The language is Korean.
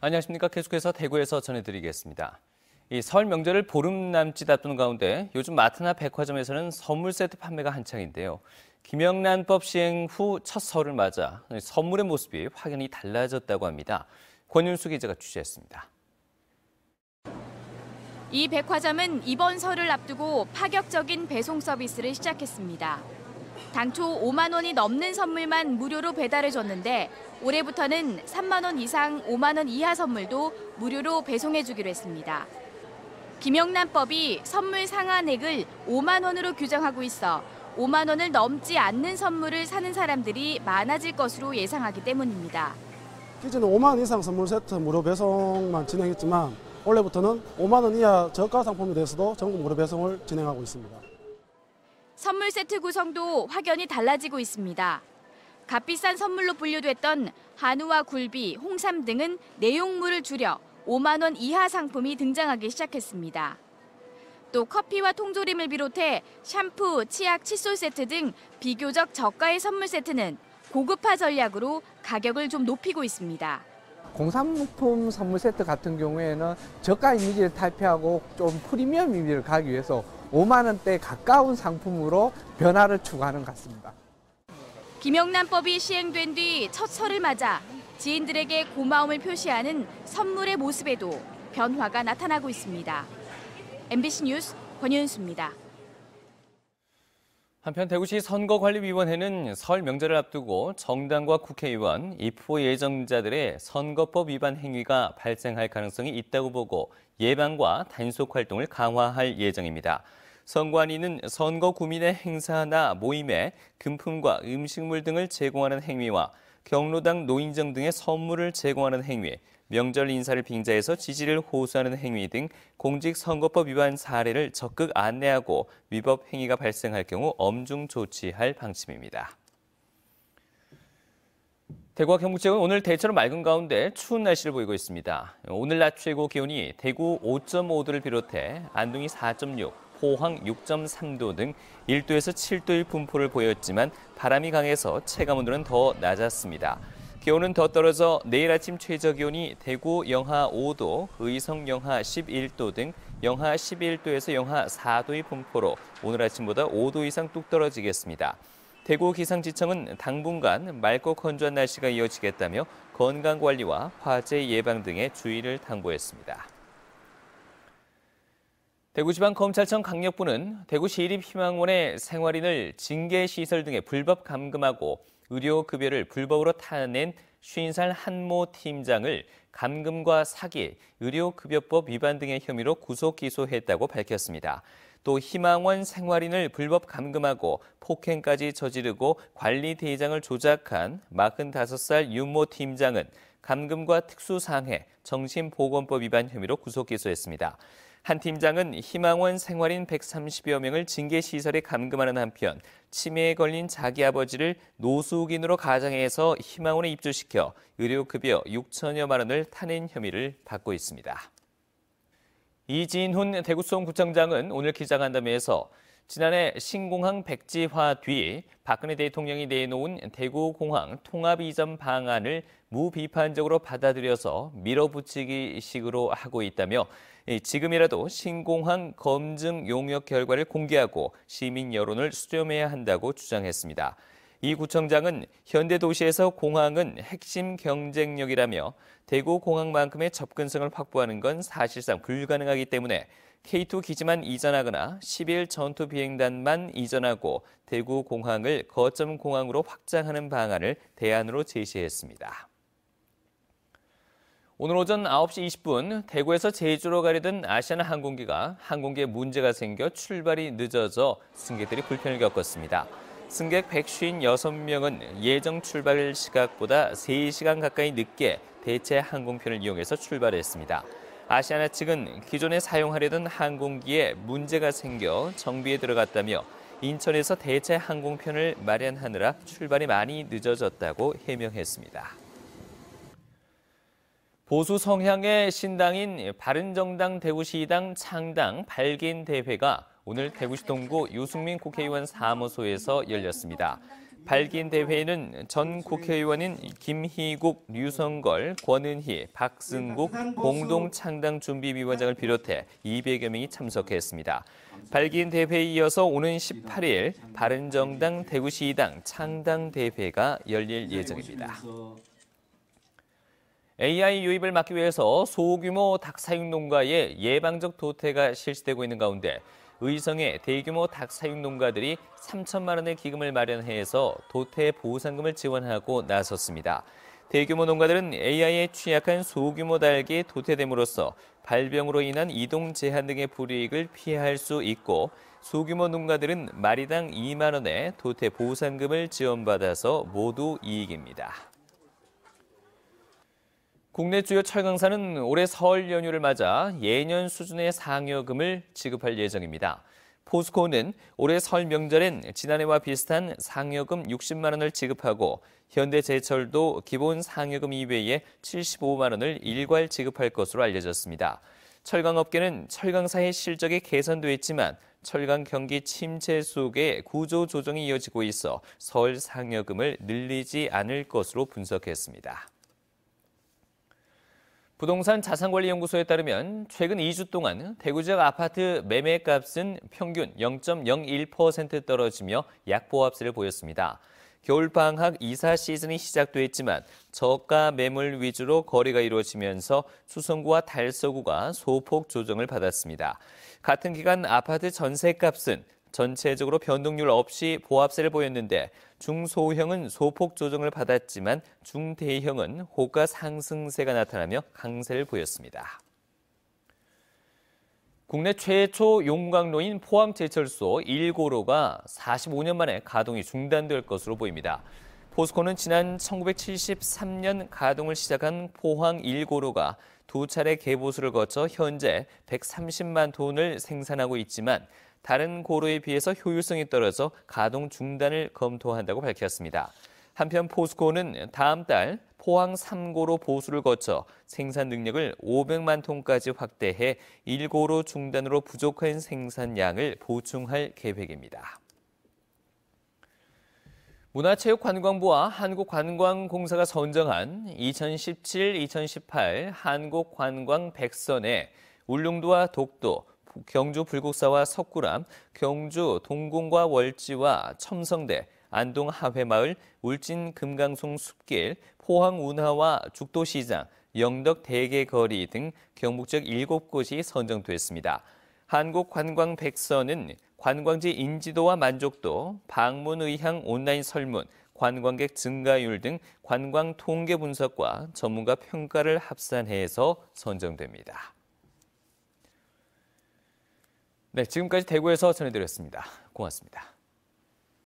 안녕하십니까. 계속해서 대구에서 전해드리겠습니다. 이 설 명절을 보름 남짓 앞두는 가운데 요즘 마트나 백화점에서는 선물 세트 판매가 한창인데요. 김영란법 시행 후 첫 설을 맞아 선물의 모습이 확연히 달라졌다고 합니다. 권윤수 기자가 취재했습니다. 이 백화점은 이번 설을 앞두고 파격적인 배송 서비스를 시작했습니다. 당초 5만 원이 넘는 선물만 무료로 배달해줬는데 올해부터는 3만 원 이상 5만 원 이하 선물도 무료로 배송해주기로 했습니다. 김영란법이 선물 상한액을 5만 원으로 규정하고 있어 5만 원을 넘지 않는 선물을 사는 사람들이 많아질 것으로 예상하기 때문입니다. 기존에 5만 원 이상 선물 세트 무료 배송만 진행했지만 올해부터는 5만 원 이하 저가 상품에 대해서도 전국 무료 배송을 진행하고 있습니다. 선물 세트 구성도 확연히 달라지고 있습니다. 값비싼 선물로 분류됐던 한우와 굴비, 홍삼 등은 내용물을 줄여 5만 원 이하 상품이 등장하기 시작했습니다. 또 커피와 통조림을 비롯해 샴푸, 치약, 칫솔 세트 등 비교적 저가의 선물 세트는 고급화 전략으로 가격을 좀 높이고 있습니다. 공산품 선물 세트 같은 경우에는 저가 이미지를 탈피하고 좀 프리미엄 이미지를 가기 위해서 5만 원대 가까운 상품으로 변화를 추구하는 것 같습니다. 김영란법이 시행된 뒤 첫 설을 맞아 지인들에게 고마움을 표시하는 선물의 모습에도 변화가 나타나고 있습니다. MBC 뉴스 권윤수입니다. 한편 대구시 선거관리위원회는 설 명절을 앞두고 정당과 국회의원, 입후 예정자들의 선거법 위반 행위가 발생할 가능성이 있다고 보고 예방과 단속 활동을 강화할 예정입니다. 선관위는 선거 구민의 행사나 모임에 금품과 음식물 등을 제공하는 행위와 경로당 노인정 등의 선물을 제공하는 행위, 명절 인사를 빙자해서 지지를 호소하는 행위 등 공직선거법 위반 사례를 적극 안내하고 위법 행위가 발생할 경우 엄중 조치할 방침입니다. 대구와 경북 지역은 오늘 대체로 맑은 가운데 추운 날씨를 보이고 있습니다. 오늘 낮 최고 기온이 대구 5.5도를 비롯해 안동이 4.6, 포항 6.3도 등 1도에서 7도의 분포를 보였지만 바람이 강해서 체감온도는 더 낮았습니다. 기온은 더 떨어져 내일 아침 최저 기온이 대구 영하 5도, 의성 영하 11도 등 영하 11도에서 영하 4도의 분포로 오늘 아침보다 5도 이상 뚝 떨어지겠습니다. 대구 기상지청은 당분간 맑고 건조한 날씨가 이어지겠다며 건강관리와 화재 예방 등의 주의를 당부했습니다. 대구지방검찰청 강력부는 대구시립희망원의 생활인을 징계시설 등에 불법 감금하고 의료급여를 불법으로 타낸 50살 한모 팀장을 감금과 사기, 의료급여법 위반 등의 혐의로 구속 기소했다고 밝혔습니다. 또 희망원 생활인을 불법 감금하고 폭행까지 저지르고 관리대장을 조작한 45살 윤모 팀장은 감금과 특수상해, 정신보건법 위반 혐의로 구속 기소했습니다. 한 팀장은 희망원 생활인 130여 명을 징계시설에 감금하는 한편 치매에 걸린 자기 아버지를 노숙인으로 가장해서 희망원에 입주시켜 의료급여 6천여만 원을 타낸 혐의를 받고 있습니다. 이진훈 대구수원구청장은 오늘 기자간담회에서 지난해 신공항 백지화 뒤 박근혜 대통령이 내놓은 대구공항 통합이전 방안을 무비판적으로 받아들여서 밀어붙이기식으로 하고 있다며 지금이라도 신공항 검증 용역 결과를 공개하고 시민 여론을 수렴해야 한다고 주장했습니다. 이 구청장은 현대도시에서 공항은 핵심 경쟁력이라며 대구공항만큼의 접근성을 확보하는 건 사실상 불가능하기 때문에 K2 기지만 이전하거나 10일 전투 비행단만 이전하고 대구공항을 거점 공항으로 확장하는 방안을 대안으로 제시했습니다. 오늘 오전 9시 20분 대구에서 제주로 가려던 아시아나항공기가 항공기에 문제가 생겨 출발이 늦어져 승객들이 불편을 겪었습니다. 승객 156명은 예정 출발 시각보다 3시간 가까이 늦게 대체 항공편을 이용해서 출발했습니다. 아시아나 측은 기존에 사용하려던 항공기에 문제가 생겨 정비에 들어갔다며 인천에서 대체 항공편을 마련하느라 출발이 많이 늦어졌다고 해명했습니다. 보수 성향의 신당인 바른정당 대구시당 창당 발긴 대회가 오늘 대구시 동구 유승민 국회의원 사무소에서 열렸습니다. 발기인 대회에는 전 국회의원인 김희국, 류성걸, 권은희, 박승국 공동창당준비위원장을 비롯해 200여 명이 참석했습니다. 발기인 대회에 이어서 오는 18일 바른정당 대구시당 창당대회가 열릴 예정입니다. AI 유입을 막기 위해서 소규모 닭 사육 농가의 예방적 도태가 실시되고 있는 가운데 의성의 대규모 닭 사육 농가들이 3천만 원의 기금을 마련해서 도태 보상금을 지원하고 나섰습니다. 대규모 농가들은 AI에 취약한 소규모 닭이 도태됨으로써 발병으로 인한 이동 제한 등의 불이익을 피할 수 있고 소규모 농가들은 마리당 2만 원의 도태 보상금을 지원받아서 모두 이익입니다. 국내 주요 철강사는 올해 설 연휴를 맞아 예년 수준의 상여금을 지급할 예정입니다. 포스코는 올해 설 명절엔 지난해와 비슷한 상여금 60만 원을 지급하고 현대제철도 기본 상여금 이외에 75만 원을 일괄 지급할 것으로 알려졌습니다. 철강업계는 철강사의 실적이 개선돼 있지만 철강 경기 침체 속에 구조 조정이 이어지고 있어 설 상여금을 늘리지 않을 것으로 분석했습니다. 부동산 자산관리연구소에 따르면 최근 2주 동안 대구 지역 아파트 매매값은 평균 0.01% 떨어지며 약보합세를 보였습니다. 겨울방학 이사 시즌이 시작됐지만 저가 매물 위주로 거래가 이루어지면서 수성구와 달서구가 소폭 조정을 받았습니다. 같은 기간 아파트 전세값은 전체적으로 변동률 없이 보합세를 보였는데 중소형은 소폭 조정을 받았지만 중대형은 호가 상승세가 나타나며 강세를 보였습니다. 국내 최초 용광로인 포항제철소 1고로가 45년 만에 가동이 중단될 것으로 보입니다. 포스코는 지난 1973년 가동을 시작한 포항 1고로가 두 차례 개보수를 거쳐 현재 130만 톤을 생산하고 있지만 다른 고로에 비해서 효율성이 떨어져 가동 중단을 검토한다고 밝혔습니다. 한편 포스코는 다음 달 포항 3고로 보수를 거쳐 생산 능력을 500만 톤까지 확대해 1고로 중단으로 부족한 생산량을 보충할 계획입니다. 문화체육관광부와 한국관광공사가 선정한 2017-2018 한국관광 100선에 울릉도와 독도, 경주 불국사와 석굴암, 경주 동궁과 월지와 첨성대, 안동 하회마을, 울진 금강송 숲길, 포항 운하와 죽도시장, 영덕 대게거리 등 경북 지역 7곳이 선정됐습니다. 한국관광 100선은 관광지 인지도와 만족도, 방문 의향 온라인 설문, 관광객 증가율 등 관광 통계 분석과 전문가 평가를 합산해서 선정됩니다. 네, 지금까지 대구에서 전해드렸습니다. 고맙습니다.